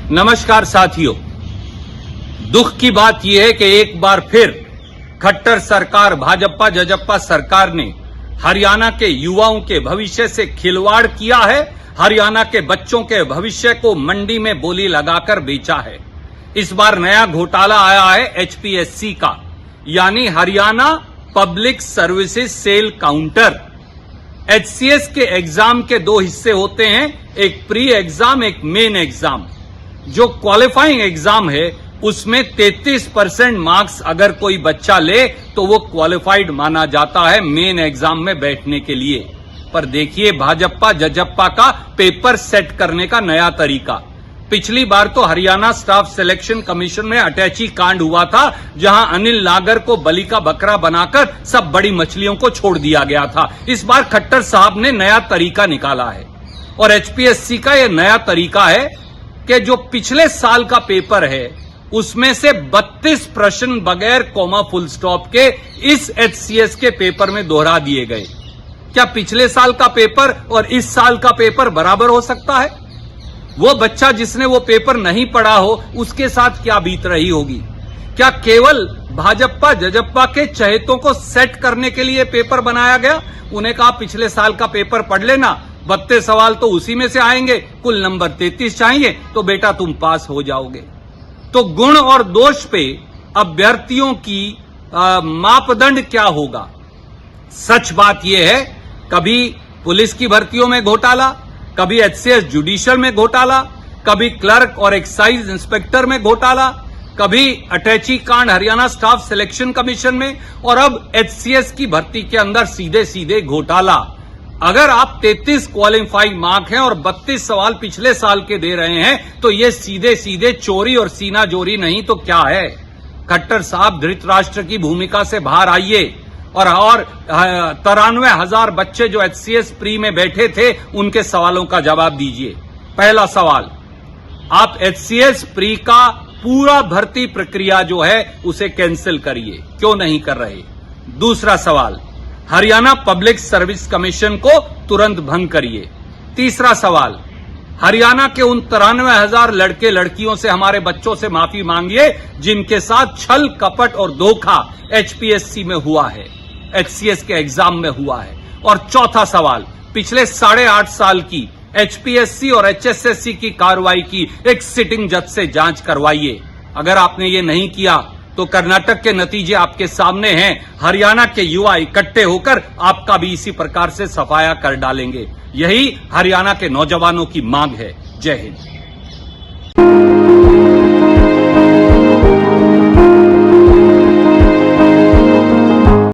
नमस्कार साथियों, दुख की बात यह है कि एक बार फिर खट्टर सरकार, भाजपा जजप्पा सरकार ने हरियाणा के युवाओं के भविष्य से खिलवाड़ किया है। हरियाणा के बच्चों के भविष्य को मंडी में बोली लगाकर बेचा है। इस बार नया घोटाला आया है एचपीएससी का, यानी Haryana public services cell counter. HCS के एग्जाम के दो हिस्से होते हैं, एक प्री एग्जाम, एक मेन एग्जाम। जो क्वालिफाइंग एग्जाम है उसमें 33% मार्क्स अगर कोई बच्चा ले तो वो क्वालिफाइड माना जाता है मेन एग्जाम में बैठने के लिए। पर देखिए भाजपा जजप्पा का पेपर सेट करने का नया तरीका। पिछली बार तो हरियाणा स्टाफ सिलेक्शन कमीशन में अटैची कांड हुआ था, जहां अनिल नागर को बलि का बकरा बनाकर सब बड़ी मछलियों को छोड़ दिया गया था। इस बार खट्टर साहब ने नया तरीका निकाला है और एचपीएससी का यह नया तरीका है कि जो पिछले साल का पेपर है उसमें से 32 प्रश्न बगैर कॉमा फुल स्टॉप के इस एचसीएस के पेपर में दोहरा दिए गए। क्या पिछले साल का पेपर और इस साल का पेपर बराबर हो सकता है? वो बच्चा जिसने वो पेपर नहीं पढ़ा हो उसके साथ क्या बीत रही होगी? क्या केवल भाजपा जजप्पा के चहेतों को सेट करने के लिए पेपर बनाया गया? उन्हें कहा पिछले साल का पेपर पढ़ लेना, 32 सवाल तो उसी में से आएंगे, कुल नंबर 33 चाहिए तो बेटा तुम पास हो जाओगे। तो गुण और दोष पे अभ्यर्थियों की मापदंड क्या होगा? सच बात यह है, कभी पुलिस की भर्तियों में घोटाला, कभी एचसीएस जुडिशियल में घोटाला, कभी क्लर्क और एक्साइज इंस्पेक्टर में घोटाला, कभी अटैची कांड हरियाणा स्टाफ सिलेक्शन कमीशन में, और अब एचसीएस की भर्ती के अंदर सीधे सीधे घोटाला। अगर आप 33 क्वालिफाइंग मार्क हैं और 32 सवाल पिछले साल के दे रहे हैं तो ये सीधे सीधे चोरी और सीना जोरी नहीं तो क्या है? खट्टर साहब धृतराष्ट्र की भूमिका से बाहर आइए और 93,000 बच्चे जो एचसीएस प्री में बैठे थे उनके सवालों का जवाब दीजिए। पहला सवाल, आप एचसीएस प्री का पूरा भर्ती प्रक्रिया जो है उसे कैंसिल करिए, क्यों नहीं कर रहे? दूसरा सवाल, हरियाणा पब्लिक सर्विस कमीशन को तुरंत भंग करिए। तीसरा सवाल, हरियाणा के उन 93,000 लड़के लड़कियों से, हमारे बच्चों से माफी मांगिए जिनके साथ छल कपट और धोखा एचपीएससी में हुआ है, एचसीएस के एग्जाम में हुआ है। और चौथा सवाल, पिछले 8.5 साल की एचपीएससी और एचएसएससी की कार्रवाई की एक सिटिंग जज से जांच करवाइए। अगर आपने ये नहीं किया तो कर्नाटक के नतीजे आपके सामने हैं। हरियाणा के युवा इकट्ठे होकर आपका भी इसी प्रकार से सफाया कर डालेंगे। यही हरियाणा के नौजवानों की मांग है। जय हिंद।